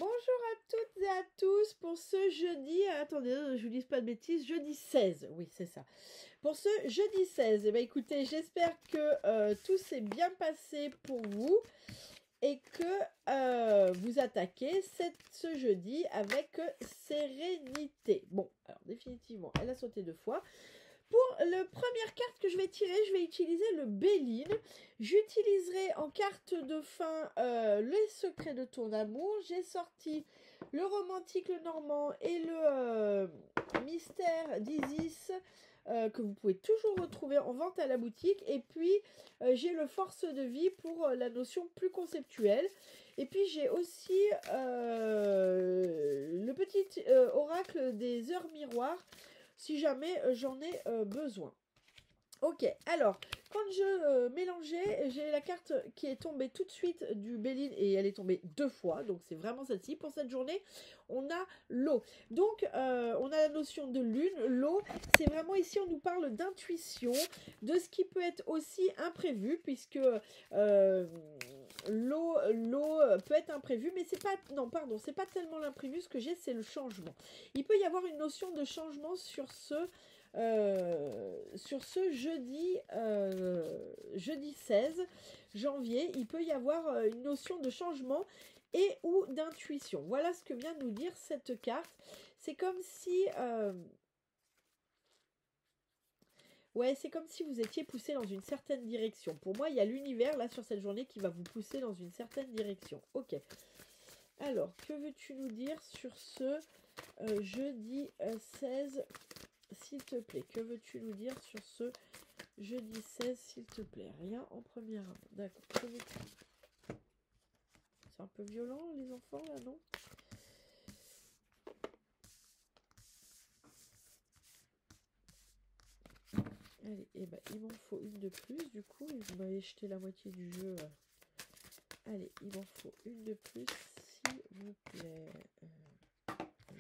Bonjour à toutes et à tous pour ce jeudi, attendez, je vous dis pas de bêtises, jeudi 16, oui c'est ça. Pour ce jeudi 16, eh bien, écoutez, j'espère que tout s'est bien passé pour vous et que vous attaquez ce jeudi avec sérénité. Bon, alors définitivement, elle a sauté 2 fois. Pour la première carte que je vais tirer, je vais utiliser le Béline. J'utiliserai en carte de fin les secrets de ton amour. J'ai sorti le romantique, le normand et le mystère d'Isis que vous pouvez toujours retrouver en vente à la boutique. Et puis, j'ai le force de vie pour la notion plus conceptuelle. Et puis, j'ai aussi le petit oracle des heures miroirs si jamais j'en ai besoin. Ok, alors, quand je mélangeais, j'ai la carte qui est tombée tout de suite du Béline et elle est tombée 2 fois, donc c'est vraiment celle-ci. Pour cette journée, on a l'eau. Donc, on a la notion de lune. L'eau, c'est vraiment ici, on nous parle d'intuition, de ce qui peut être aussi imprévu, puisque l'eau peut être imprévue, mais c'est pas, non, pardon, c'est pas tellement l'imprévu, ce que j'ai, c'est le changement. Il peut y avoir une notion de changement sur ce jeudi, jeudi 16 janvier, il peut y avoir une notion de changement et ou d'intuition. Voilà ce que vient de nous dire cette carte. C'est comme si... ouais, c'est comme si vous étiez poussé dans une certaine direction. Pour moi, il y a l'univers, là, sur cette journée, qui va vous pousser dans une certaine direction. Ok. Alors, que veux-tu nous dire sur ce jeudi 16, s'il te plaît? Que veux-tu nous dire sur ce jeudi 16, s'il te plaît? Rien en première avant. D'accord. C'est un peu violent, les enfants, là, non? Allez, et ben, il m'en faut une de plus, du coup. Vous m'avez jeté la moitié du jeu. Allez, il m'en faut une de plus, s'il vous plaît.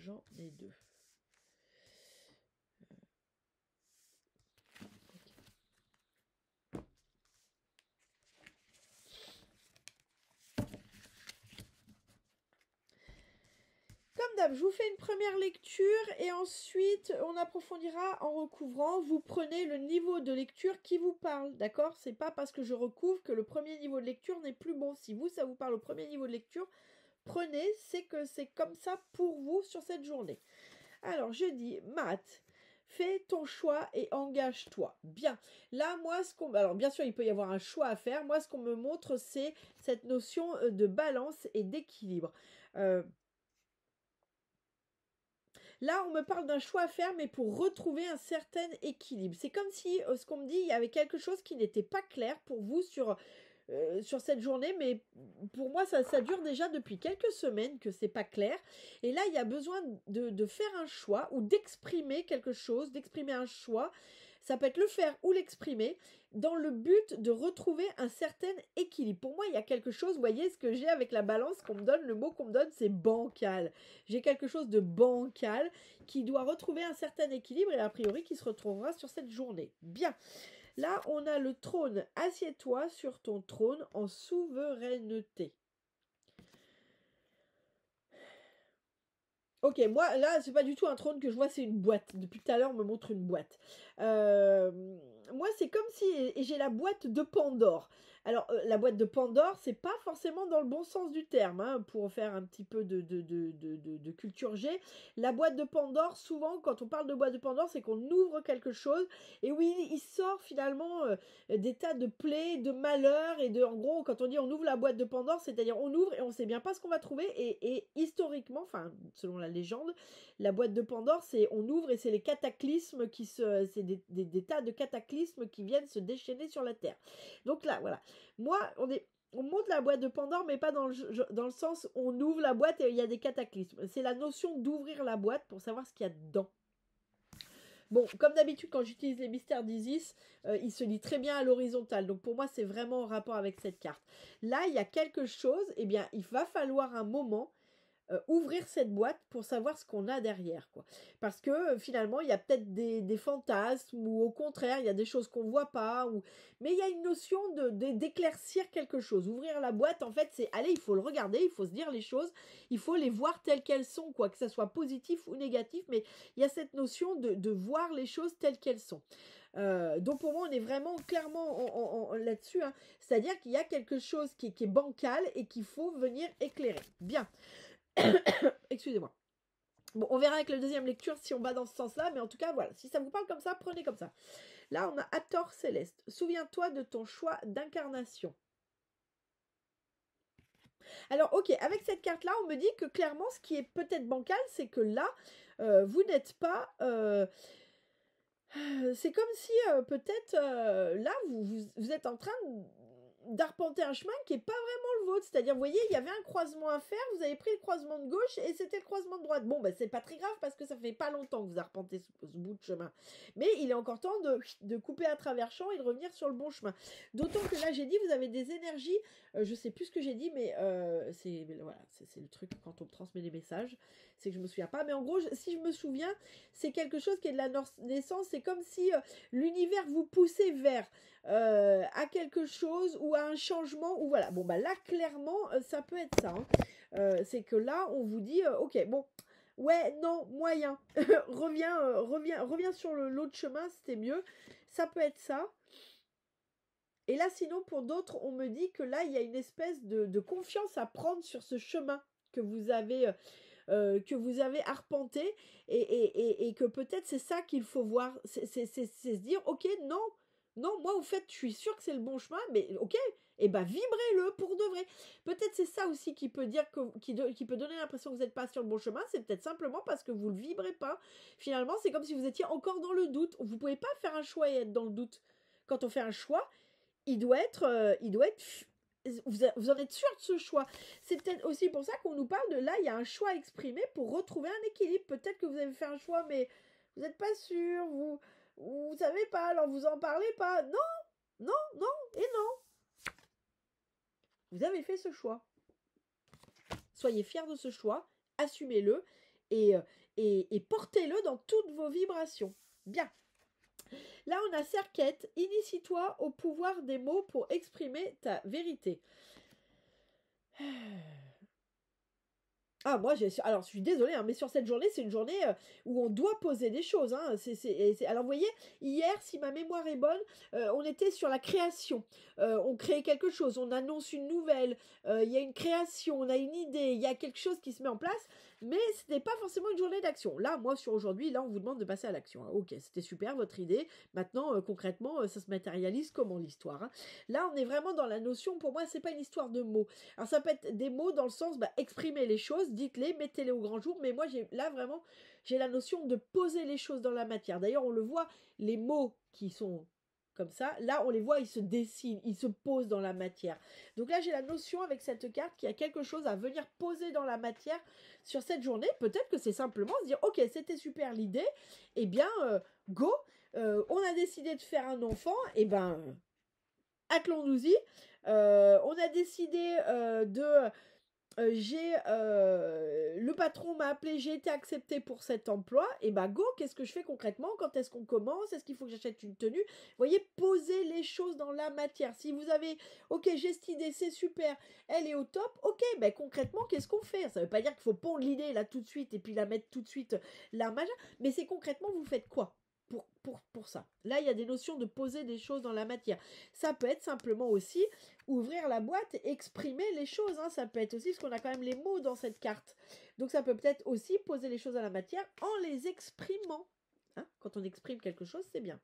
J'en ai 2. Comme d'hab, je vous fais une première lecture et ensuite on approfondira en recouvrant. Vous prenez le niveau de lecture qui vous parle, d'accord? C'est pas parce que je recouvre que le premier niveau de lecture n'est plus bon. Si vous, ça vous parle au premier niveau de lecture, prenez, c'est que c'est comme ça pour vous sur cette journée. Alors, je dis, Matt, fais ton choix et engage-toi. Bien. Là, moi, alors, bien sûr, il peut y avoir un choix à faire. Moi, ce qu'on me montre, c'est cette notion de balance et d'équilibre. Là, on me parle d'un choix à faire, mais pour retrouver un certain équilibre. C'est comme si, ce qu'on me dit, il y avait quelque chose qui n'était pas clair pour vous sur cette journée, mais pour moi, ça dure déjà depuis quelques semaines que c'est pas clair. Et là, il y a besoin de faire un choix ou d'exprimer quelque chose, d'exprimer un choix. Ça peut être le faire ou l'exprimer dans le but de retrouver un certain équilibre. Pour moi, il y a quelque chose, vous voyez, ce que j'ai avec la balance qu'on me donne, le mot qu'on me donne, c'est bancal. J'ai quelque chose de bancal qui doit retrouver un certain équilibre et a priori qui se retrouvera sur cette journée. Bien. Là, on a le trône. Assieds-toi sur ton trône en souveraineté. Ok, moi, là, c'est pas du tout un trône que je vois, c'est une boîte. Depuis tout à l'heure, on me montre une boîte. Moi, c'est comme si... Et j'ai la boîte de Pandore. Alors, la boîte de Pandore, c'est pas forcément dans le bon sens du terme, hein, pour faire un petit peu de culture G. La boîte de Pandore, souvent, quand on parle de boîte de Pandore, c'est qu'on ouvre quelque chose. Et oui, il sort finalement des tas de plaies, de malheurs. Et en gros, quand on dit on ouvre la boîte de Pandore, c'est-à-dire on ouvre et on sait bien pas ce qu'on va trouver. Et historiquement, enfin, selon la légende, la boîte de Pandore, c'est on ouvre et c'est les cataclysmes c'est des tas de cataclysmes qui viennent se déchaîner sur la Terre. Donc là, voilà. Moi, on monte la boîte de Pandore, mais pas dans le sens on ouvre la boîte et il y a des cataclysmes. C'est la notion d'ouvrir la boîte pour savoir ce qu'il y a dedans. Bon, comme d'habitude, quand j'utilise les mystères d'Isis, il se lit très bien à l'horizontale. Donc pour moi, c'est vraiment en rapport avec cette carte. Là, il y a quelque chose, eh bien, il va falloir un moment ouvrir cette boîte pour savoir ce qu'on a derrière, quoi. Parce que finalement, il y a peut-être des fantasmes ou au contraire, il y a des choses qu'on voit pas. Mais il y a une notion d'éclaircir quelque chose. Ouvrir la boîte, en fait, c'est allez, il faut le regarder, il faut se dire les choses, il faut les voir telles qu'elles sont, quoi, que ça soit positif ou négatif. Mais il y a cette notion de voir les choses telles qu'elles sont. Donc pour moi, on est vraiment clairement là-dessus. Hein. C'est-à-dire qu'il y a quelque chose qui est bancal et qu'il faut venir éclairer. Bien. Excusez-moi. Bon, on verra avec la deuxième lecture si on va dans ce sens-là, mais en tout cas, voilà. Si ça vous parle comme ça, prenez comme ça. Là, on a Hathor Céleste. Souviens-toi de ton choix d'incarnation. Alors, ok, avec cette carte-là, on me dit que clairement, ce qui est peut-être bancal, c'est que là, vous n'êtes pas... c'est comme si peut-être là, vous êtes en train d'arpenter un chemin qui n'est pas vraiment le vôtre. C'est-à-dire, vous voyez, il y avait un croisement à faire, vous avez pris le croisement de gauche et c'était le croisement de droite. Bon, ben, c'est pas très grave parce que ça fait pas longtemps que vous arpentez ce bout de chemin. Mais il est encore temps de couper à travers champ et de revenir sur le bon chemin. D'autant que là, j'ai dit, vous avez des énergies, je sais plus ce que j'ai dit, mais c'est le truc quand on me transmet des messages, c'est que je me souviens pas. Mais en gros, si je me souviens, c'est quelque chose qui est de la naissance. C'est comme si l'univers vous poussait vers à quelque chose ou à un changement ou voilà. Bon bah là clairement ça peut être ça. Hein. C'est que là on vous dit ok bon ouais non moyen reviens sur l'autre chemin, c'était mieux. Ça peut être ça. Et là sinon pour d'autres on me dit que là il y a une espèce de confiance à prendre sur ce chemin que vous avez arpenté et que peut-être c'est ça qu'il faut voir, c'est se dire ok non, moi au fait je suis sûre que c'est le bon chemin, mais ok, et ben vibrez-le pour de vrai. Peut-être c'est ça aussi qui peut dire qui peut donner l'impression que vous n'êtes pas sur le bon chemin, c'est peut-être simplement parce que vous ne le vibrez pas. Finalement c'est comme si vous étiez encore dans le doute. Vous ne pouvez pas faire un choix et être dans le doute. Quand on fait un choix, il doit être vous en êtes sûr de ce choix. C'est peut-être aussi pour ça qu'on nous parle de là, il y a un choix exprimé pour retrouver un équilibre. Peut-être que vous avez fait un choix, mais vous n'êtes pas sûr, vous savez pas, alors vous en parlez pas. Non, et non. Vous avez fait ce choix. Soyez fiers de ce choix, assumez-le et portez-le dans toutes vos vibrations. Bien. Là, on a Serquette. Initie-toi au pouvoir des mots pour exprimer ta vérité. Ah, moi, alors, je suis désolée, hein, mais sur cette journée, c'est une journée où on doit poser des choses. Hein. Alors, vous voyez, hier, si ma mémoire est bonne, on était sur la création. On crée quelque chose, on annonce une nouvelle, il y a une création, on a une idée, il y a quelque chose qui se met en place, mais ce n'est pas forcément une journée d'action. Là, moi, sur aujourd'hui, là, on vous demande de passer à l'action. Hein. Ok, c'était super, votre idée. Maintenant, concrètement, ça se matérialise comment l'histoire, hein. Là, on est vraiment dans la notion, pour moi, c'est pas une histoire de mots. Alors, ça peut être des mots dans le sens, exprimer les choses, dites-les, mettez-les au grand jour, mais moi, là, vraiment, j'ai la notion de poser les choses dans la matière. D'ailleurs, on le voit, les mots qui sont comme ça, là, on les voit, ils se dessinent, ils se posent dans la matière. Donc là, j'ai la notion avec cette carte qu'il y a quelque chose à venir poser dans la matière sur cette journée. Peut-être que c'est simplement se dire, ok, c'était super l'idée, eh bien, go, on a décidé de faire un enfant, eh ben, attelons-nous-y. On a décidé le patron m'a appelé, j'ai été accepté pour cet emploi, et bah go, qu'est-ce que je fais concrètement, quand est-ce qu'on commence, est-ce qu'il faut que j'achète une tenue, vous voyez, posez les choses dans la matière. Si vous avez, ok, j'ai cette idée, c'est super, elle est au top, ok, ben concrètement, qu'est-ce qu'on fait? Ça veut pas dire qu'il faut pondre l'idée là tout de suite, et puis la mettre tout de suite là, mais c'est concrètement, vous faites quoi pour ça? Là, il y a des notions de poser des choses dans la matière. Ça peut être simplement aussi ouvrir la boîte et exprimer les choses. Hein. Ça peut être aussi, parce qu'on a quand même les mots dans cette carte. Donc ça peut peut-être aussi poser les choses dans la matière en les exprimant. Hein. Quand on exprime quelque chose, c'est bien.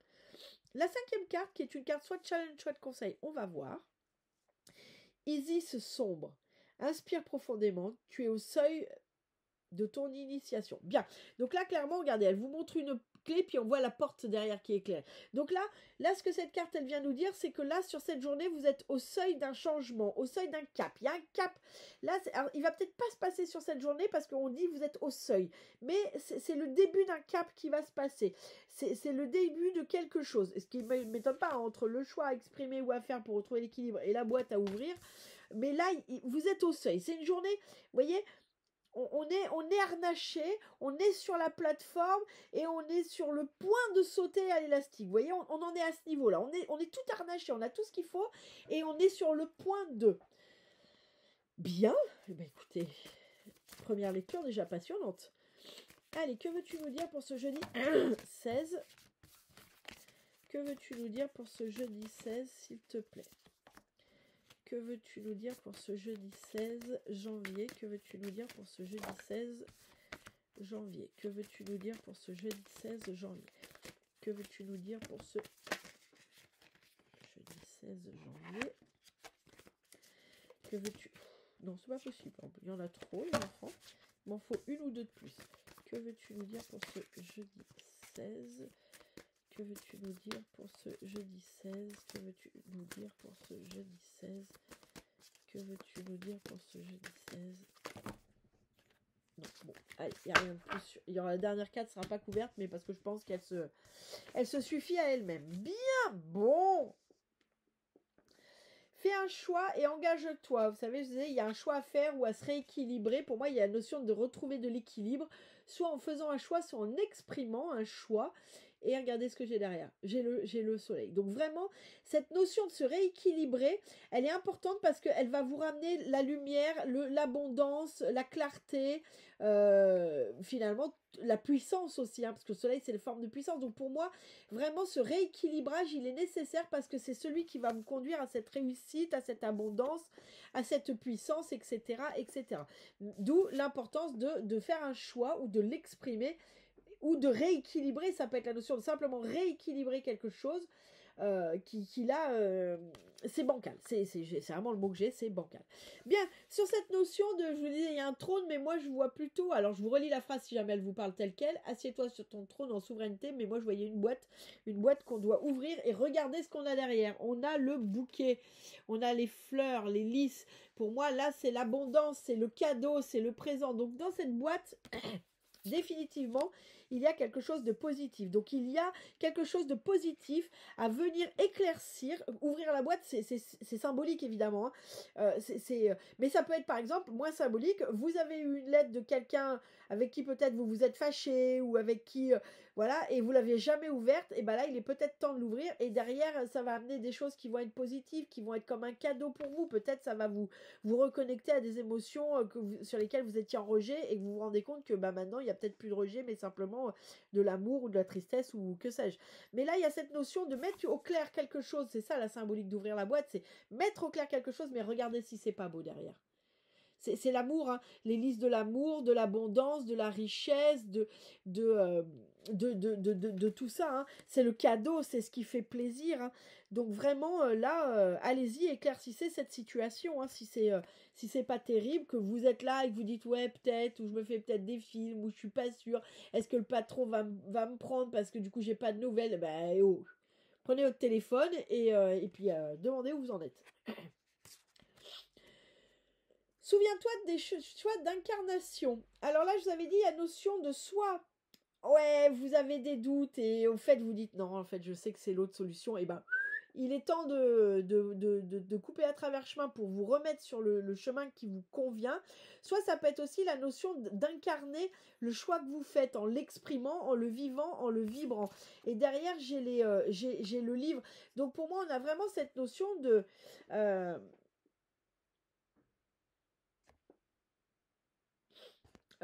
La cinquième carte, qui est une carte soit de challenge, soit de conseil, on va voir. Isis sombre. Inspire profondément. Tu es au seuil de ton initiation. Bien. Donc là, clairement, regardez, elle vous montre une clé, puis on voit la porte derrière qui est éclairée. Donc là, ce que cette carte, elle vient nous dire, c'est que là, sur cette journée, vous êtes au seuil d'un changement, au seuil d'un cap. Il y a un cap. Là, alors, il va peut-être pas se passer sur cette journée, parce qu'on dit vous êtes au seuil. Mais c'est le début d'un cap qui va se passer. C'est le début de quelque chose. Ce qui ne m'étonne pas, entre le choix à exprimer ou à faire pour retrouver l'équilibre et la boîte à ouvrir. Mais là, vous êtes au seuil. C'est une journée, vous voyez, on est harnaché, on est sur la plateforme et on est sur le point de sauter à l'élastique. Vous voyez, on en est à ce niveau-là. On est tout harnaché, on a tout ce qu'il faut et on est sur le point de. Bien, eh ben, écoutez, première lecture déjà passionnante. Allez, que veux-tu nous dire pour ce jeudi 16 ? Que veux-tu nous dire pour ce jeudi 16, s'il te plaît ? Que veux-tu nous dire pour ce jeudi 16 janvier ? Que veux-tu nous dire pour ce jeudi 16 janvier ? Que veux-tu nous dire pour ce jeudi 16 janvier ? Que veux-tu nous dire pour ce jeudi 16 janvier ? Que veux-tu... Non, c'est pas possible. Il y en a trop, les enfants. Il m'en faut une ou deux de plus. Que veux-tu nous dire pour ce jeudi 16 ? Que veux-tu nous dire pour ce jeudi 16 ? Que veux-tu nous dire pour ce jeudi 16 ? Que veux-tu nous dire pour ce jeudi 16 ? Non, bon, allez, il n'y a rien de plus. Il y aura la dernière carte, ne sera pas couverte, mais parce que je pense qu'elle se suffit à elle-même. Bien, bon. Fais un choix et engage-toi. Vous savez, je disais, il y a un choix à faire ou à se rééquilibrer. Pour moi, il y a la notion de retrouver de l'équilibre, soit en faisant un choix, soit en exprimant un choix. Et regardez ce que j'ai derrière. J'ai le soleil. Donc vraiment, cette notion de se rééquilibrer, elle est importante parce qu'elle va vous ramener la lumière, l'abondance, la clarté, finalement la puissance aussi, hein, parce que le soleil c'est les formes de puissance. Donc pour moi, vraiment ce rééquilibrage, il est nécessaire parce que c'est celui qui va vous conduire à cette réussite, à cette abondance, à cette puissance, etc. etc. D'où l'importance de faire un choix ou de l'exprimer ou de rééquilibrer. Ça peut être la notion de simplement rééquilibrer quelque chose qui là, c'est bancal. C'est vraiment le mot que j'ai, c'est bancal. Bien, sur cette notion de, je vous disais, il y a un trône, mais moi je vois plutôt, alors je vous relis la phrase si jamais elle vous parle telle quelle, assieds-toi sur ton trône en souveraineté, mais moi je voyais une boîte qu'on doit ouvrir et regardez ce qu'on a derrière. On a le bouquet, on a les fleurs, les lys. Pour moi, là, c'est l'abondance, c'est le cadeau, c'est le présent. Donc dans cette boîte... définitivement, il y a quelque chose de positif. Donc, il y a quelque chose de positif à venir éclaircir. Ouvrir la boîte, c'est symbolique, évidemment. Hein. Mais ça peut être, par exemple, moins symbolique. Vous avez eu une lettre de quelqu'un avec qui peut-être vous vous êtes fâché ou avec qui... voilà, et vous l'aviez jamais ouverte. Et bien là, il est peut-être temps de l'ouvrir. Et derrière, ça va amener des choses qui vont être positives, qui vont être comme un cadeau pour vous. Peut-être ça va vous reconnecter à des émotions sur lesquelles vous étiez en rejet et que vous vous rendez compte que maintenant, il n'y a peut-être plus de rejet, mais simplement de l'amour ou de la tristesse ou que sais-je. Mais là, il y a cette notion de mettre au clair quelque chose. C'est ça la symbolique d'ouvrir la boîte, c'est mettre au clair quelque chose, mais regardez si c'est pas beau derrière. C'est l'amour, hein. Les listes de l'amour, de l'abondance, de la richesse, de tout ça. Hein. C'est le cadeau, c'est ce qui fait plaisir. Hein. Donc vraiment, là, allez-y, éclaircissez cette situation. Hein, si c'est pas terrible, que vous êtes là et que vous dites ouais peut-être, ou je me fais peut-être des films, ou je suis pas sûre, est-ce que le patron va me prendre parce que du coup j'ai pas de nouvelles, ben oh. Prenez votre téléphone et puis demandez où vous en êtes. Souviens-toi des choix d'incarnation. Alors là, je vous avais dit la notion de soi. Ouais, vous avez des doutes et au fait, vous dites non, en fait, je sais que c'est l'autre solution. Et ben, il est temps de couper à travers chemin pour vous remettre sur le chemin qui vous convient. Soit ça peut être aussi la notion d'incarner le choix que vous faites en l'exprimant, en le vivant, en le vibrant. Et derrière, j'ai le livre. Donc pour moi, on a vraiment cette notion de...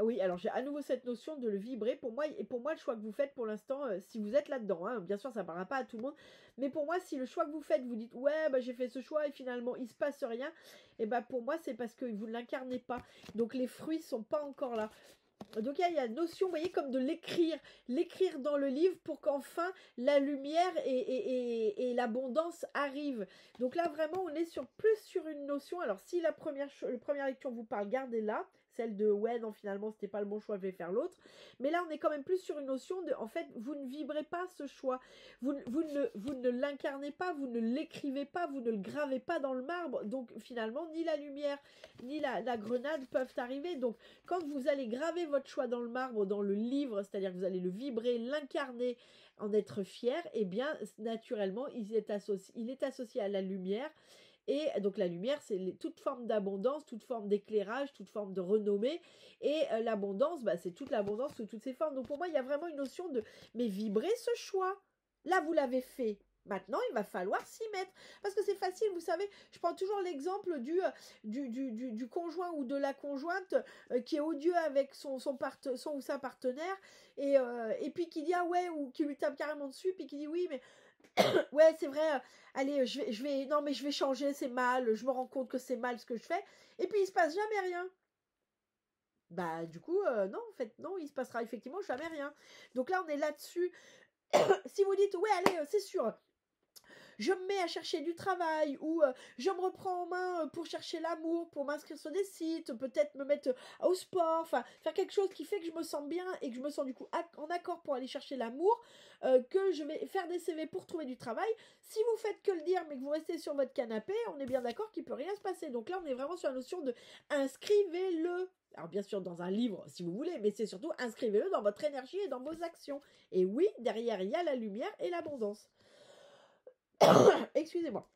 oui, alors j'ai à nouveau cette notion de le vibrer. Pour moi, le choix que vous faites pour l'instant, si vous êtes là-dedans, hein, bien sûr, ça ne parlera pas à tout le monde, mais pour moi, si le choix que vous faites, vous dites ouais, bah, j'ai fait ce choix et finalement il se passe rien, et bah pour moi, c'est parce que vous ne l'incarnez pas. Donc les fruits sont pas encore là. Donc il y a une notion, vous voyez, comme de l'écrire dans le livre pour qu'enfin la lumière et l'abondance arrivent. Donc là, vraiment, on est plus sur une notion. Alors si la première lecture vous parle, gardez-la. Celle de ouais, non, finalement, c'était pas le bon choix, je vais faire l'autre. Mais là, on est quand même plus sur une notion de, en fait, vous ne vibrez pas ce choix. Vous ne l'incarnez pas, vous ne l'écrivez pas, vous ne le gravez pas dans le marbre. Donc finalement, ni la lumière, ni la grenade peuvent arriver. Donc quand vous allez graver votre choix dans le marbre, dans le livre, c'est-à-dire que vous allez le vibrer, l'incarner, en être fier, eh bien, naturellement, il est associé à la lumière. Et donc la lumière, c'est toute forme d'abondance, toute forme d'éclairage, toute forme de renommée. Et l'abondance, bah, c'est toute l'abondance sous toutes ses formes. Donc pour moi, il y a vraiment une notion de, mais vibrer ce choix. Là, vous l'avez fait. Maintenant, il va falloir s'y mettre. Parce que c'est facile, vous savez, je prends toujours l'exemple du conjoint ou de la conjointe qui est odieux avec son ou sa partenaire et puis qui dit ah ouais, ou qui lui tape carrément dessus, puis qui dit oui, mais ouais, c'est vrai, allez, non, mais je vais changer, c'est mal, je me rends compte que c'est mal ce que je fais, et puis il se passe jamais rien. Bah, du coup, non, en fait, non, il se passera effectivement jamais rien. Donc là, on est là-dessus. Si vous dites, ouais, allez, c'est sûr, je me mets à chercher du travail ou je me reprends en main pour chercher l'amour, pour m'inscrire sur des sites, peut-être me mettre au sport, enfin faire quelque chose qui fait que je me sens bien et que je me sens du coup en accord pour aller chercher l'amour, que je vais faire des CV pour trouver du travail. Si vous faites que le dire mais que vous restez sur votre canapé, on est bien d'accord qu'il peut rien se passer. Donc là on est vraiment sur la notion de inscrivez-le. Alors bien sûr dans un livre si vous voulez, mais c'est surtout inscrivez-le dans votre énergie et dans vos actions. Et oui, derrière il y a la lumière et l'abondance. Excusez-moi.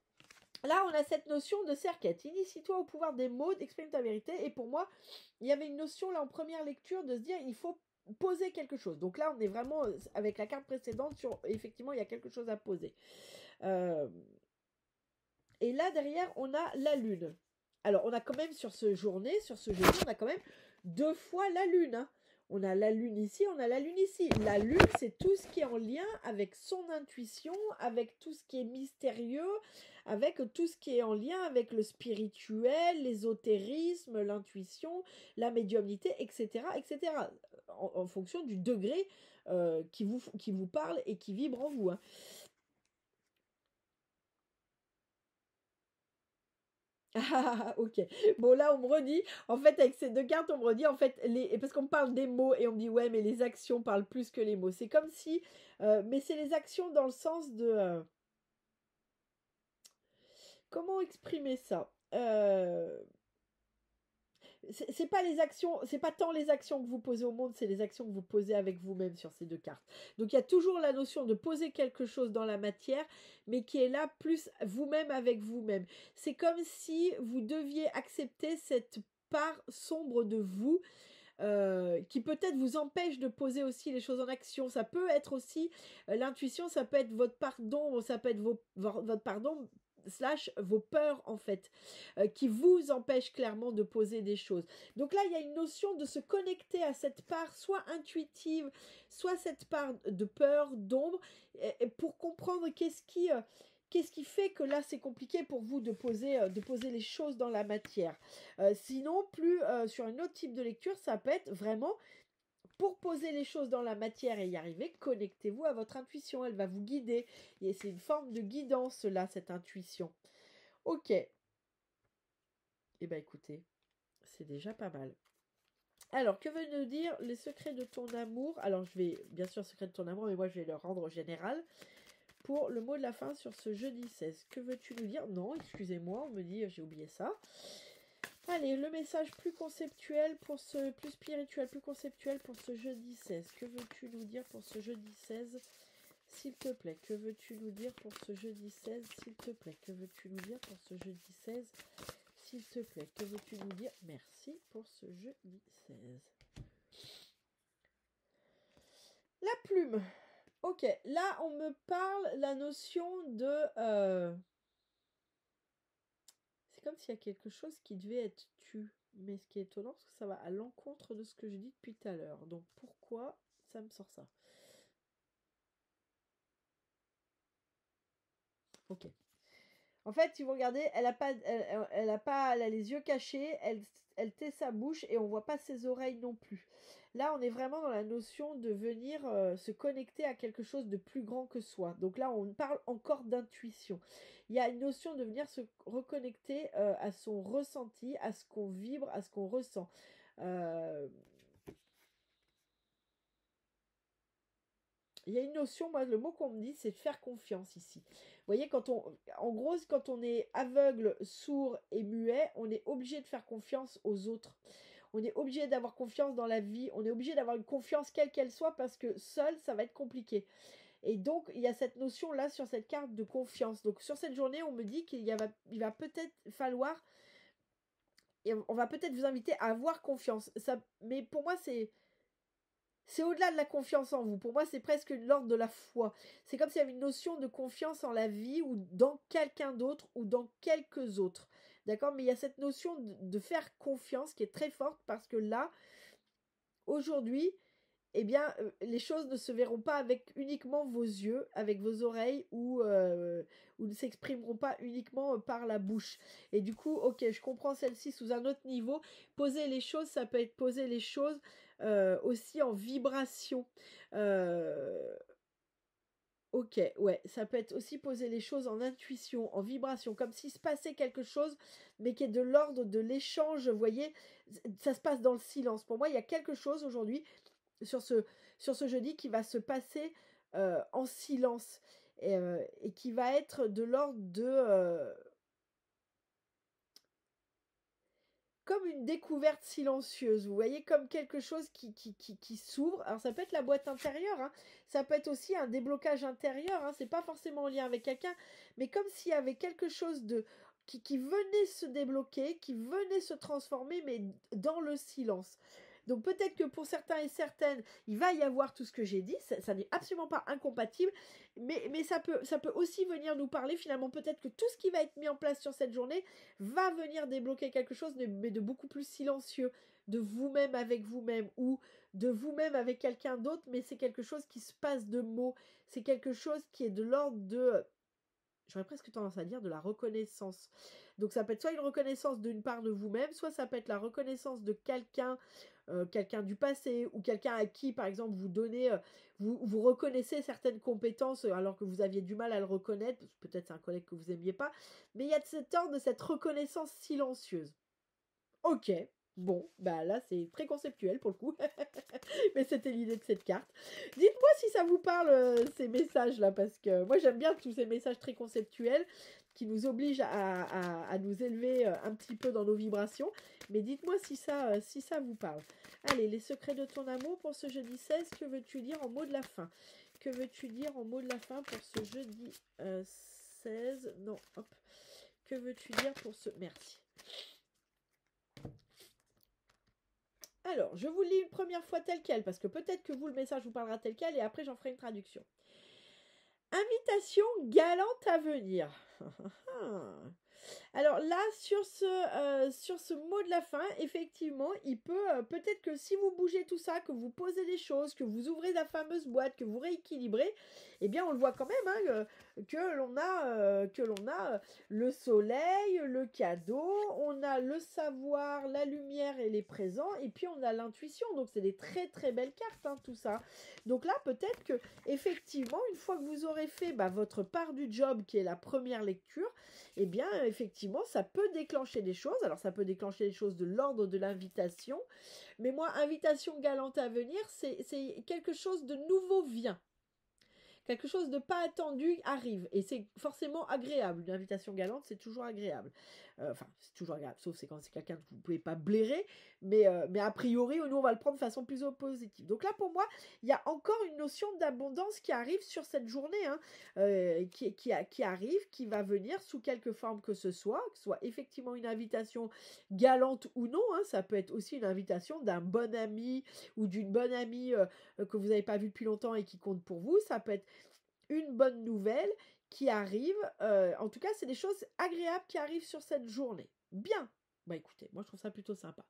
Là, on a cette notion de cerquette. Initie-toi au pouvoir des mots, exprime ta vérité. Et pour moi, il y avait une notion là en première lecture de se dire il faut poser quelque chose. Donc là, on est vraiment avec la carte précédente sur effectivement, il y a quelque chose à poser. Et là, derrière, on a la lune. Alors, on a quand même sur ce jeudi, on a quand même 2 fois la lune. Hein. On a la lune ici, on a la lune ici. La lune, c'est tout ce qui est en lien avec son intuition, avec tout ce qui est mystérieux, avec tout ce qui est en lien avec le spirituel, l'ésotérisme, l'intuition, la médiumnité, etc., etc. En fonction du degré qui vous parle et qui vibre en vous. Hein. Ah, ok. Bon, là, on me redit, en fait, avec ces 2 cartes, on me redit, en fait, parce qu'on me parle des mots et on me dit, ouais, mais les actions parlent plus que les mots. C'est comme si, mais c'est les actions dans le sens de, comment exprimer ça c'est pas les actions, c'est pas tant les actions que vous posez au monde, c'est les actions que vous posez avec vous-même sur ces 2 cartes. Donc il y a toujours la notion de poser quelque chose dans la matière, mais qui est là plus vous-même avec vous-même. C'est comme si vous deviez accepter cette part sombre de vous qui peut-être vous empêche de poser aussi les choses en action. Ça peut être aussi l'intuition, ça peut être votre part d'ombre, ça peut être votre part d'ombre / vos peurs en fait, qui vous empêchent clairement de poser des choses. Donc là, il y a une notion de se connecter à cette part soit intuitive, soit cette part de peur, d'ombre, pour comprendre qu'est-ce qui fait que là c'est compliqué pour vous de poser les choses dans la matière. Sinon, plus sur un autre type de lecture, ça peut être vraiment pour poser les choses dans la matière et y arriver, connectez-vous à votre intuition, elle va vous guider. Et c'est une forme de guidance là, cette intuition. Ok. Eh bien écoutez, c'est déjà pas mal. Alors, que veut nous dire les secrets de ton amour? Alors, je vais, bien sûr, secrets de ton amour, mais moi, je vais le rendre général. Pour le mot de la fin sur ce jeudi 16. Que veux-tu nous dire? Non, excusez-moi, on me dit, j'ai oublié ça. Allez, le message plus conceptuel pour ce, plus spirituel, plus conceptuel pour ce jeudi 16. Que veux-tu nous dire pour ce jeudi 16, s'il te plaît? Que veux-tu nous dire pour ce jeudi 16, s'il te plaît? Que veux-tu nous dire pour ce jeudi 16, s'il te plaît? Que veux-tu nous dire? Merci pour ce jeudi 16. La plume. Ok, là on me parle la notion de... C'est comme s'il y a quelque chose qui devait être tu. Mais ce qui est étonnant, c'est que ça va à l'encontre de ce que je dis depuis tout à l'heure. Donc pourquoi ça me sort ça? Ok. En fait, si vous regardez, elle a les yeux cachés, elle tait sa bouche et on voit pas ses oreilles non plus. Là, on est vraiment dans la notion de venir se connecter à quelque chose de plus grand que soi. Donc là, on parle encore d'intuition. Il y a une notion de venir se reconnecter à son ressenti, à ce qu'on vibre, à ce qu'on ressent. Il y a une notion, moi, le mot qu'on me dit, c'est de faire confiance ici. Vous voyez, en gros, quand on est aveugle, sourd et muet, on est obligé de faire confiance aux autres. On est obligé d'avoir confiance dans la vie. On est obligé d'avoir une confiance quelle qu'elle soit parce que seul, ça va être compliqué. Et donc, il y a cette notion-là sur cette carte de confiance. Donc, sur cette journée, on me dit il va peut-être falloir, et on va peut-être vous inviter à avoir confiance. Mais pour moi, c'est au-delà de la confiance en vous. Pour moi, c'est presque l'ordre de la foi. C'est comme s'il y avait une notion de confiance en la vie ou dans quelqu'un d'autre ou dans quelques autres. D'accord? Mais il y a cette notion de faire confiance qui est très forte parce que là, aujourd'hui, eh bien, les choses ne se verront pas avec uniquement vos yeux, avec vos oreilles ou ne s'exprimeront pas uniquement par la bouche. Et du coup, ok, je comprends celle-ci sous un autre niveau. Poser les choses, ça peut être poser les choses aussi en vibration. Ok, ouais, ça peut être aussi poser les choses en intuition, en vibration, comme s'il se passait quelque chose, mais qui est de l'ordre de l'échange, vous voyez, ça se passe dans le silence. Pour moi, il y a quelque chose aujourd'hui sur ce jeudi qui va se passer en silence et qui va être de l'ordre de comme une découverte silencieuse, vous voyez, comme quelque chose qui s'ouvre. Alors ça peut être la boîte intérieure, hein. Ça peut être aussi un déblocage intérieur, hein. C'est pas forcément en lien avec quelqu'un, mais comme s'il y avait quelque chose qui venait se débloquer, qui venait se transformer, mais dans le silence. Donc peut-être que pour certains et certaines, il va y avoir tout ce que j'ai dit, ça n'est absolument pas incompatible, mais ça peut aussi venir nous parler finalement, peut-être que tout ce qui va être mis en place sur cette journée va venir débloquer quelque chose, mais de beaucoup plus silencieux, de vous-même avec vous-même, ou de vous-même avec quelqu'un d'autre, mais c'est quelque chose qui se passe de mots, c'est quelque chose qui est de l'ordre de... J'aurais presque tendance à dire de la reconnaissance. Donc ça peut être soit une reconnaissance d'une part de vous-même, soit ça peut être la reconnaissance de quelqu'un, quelqu'un du passé, ou quelqu'un à qui, par exemple, vous donnez, vous reconnaissez certaines compétences alors que vous aviez du mal à le reconnaître, peut-être c'est un collègue que vous n'aimiez pas, mais il y a de cet ordre de cette reconnaissance silencieuse. Ok, bon, bah là c'est très conceptuel pour le coup, mais c'était l'idée de cette carte. Dites-moi si ça vous parle ces messages-là, parce que moi j'aime bien tous ces messages très conceptuels qui nous obligent à nous élever un petit peu dans nos vibrations, mais dites-moi si ça vous parle. Allez, les secrets de ton amour pour ce jeudi 16, que veux-tu dire en mot de la fin? Que veux-tu dire en mot de la fin pour ce jeudi 16? Non, hop. Que veux-tu dire pour ce... Merci. Alors, je vous lis une première fois tel quel, parce que peut-être que vous, le message vous parlera tel quel, et après j'en ferai une traduction. Invitation galante à venir. Alors là, sur ce mot de la fin, effectivement, il peut, peut-être que si vous bougez tout ça, que vous posez des choses, que vous ouvrez la fameuse boîte, que vous rééquilibrez, eh bien, on le voit quand même, hein, que l'on a le soleil, le cadeau, on a le savoir, la lumière et les présents, et puis on a l'intuition. Donc, c'est des très, très belles cartes, hein, tout ça. Donc là, peut-être que, effectivement, une fois que vous aurez fait votre part du job, qui est la première lecture, eh bien, effectivement, ça peut déclencher des choses. Alors, ça peut déclencher des choses de l'ordre de l'invitation. Mais moi, invitation galante à venir, c'est quelque chose de nouveau vient. Quelque chose de pas attendu arrive. Et c'est forcément agréable. Une invitation galante, c'est toujours agréable. Enfin, c'est toujours agréable. Sauf c'est quand c'est quelqu'un que vous ne pouvez pas blairer. Mais a priori, nous, on va le prendre de façon plus positive. Donc là, pour moi, il y a encore une notion d'abondance qui arrive sur cette journée. Hein, qui arrive, qui va venir sous quelque forme que ce soit effectivement une invitation galante ou non. Hein, ça peut être aussi une invitation d'un bon ami ou d'une bonne amie que vous n'avez pas vu depuis longtemps et qui compte pour vous. Ça peut être une bonne nouvelle qui arrive. En tout cas, c'est des choses agréables qui arrivent sur cette journée. Bien. Bah écoutez, moi je trouve ça plutôt sympa.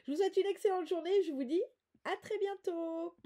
Je vous souhaite une excellente journée. Je vous dis à très bientôt.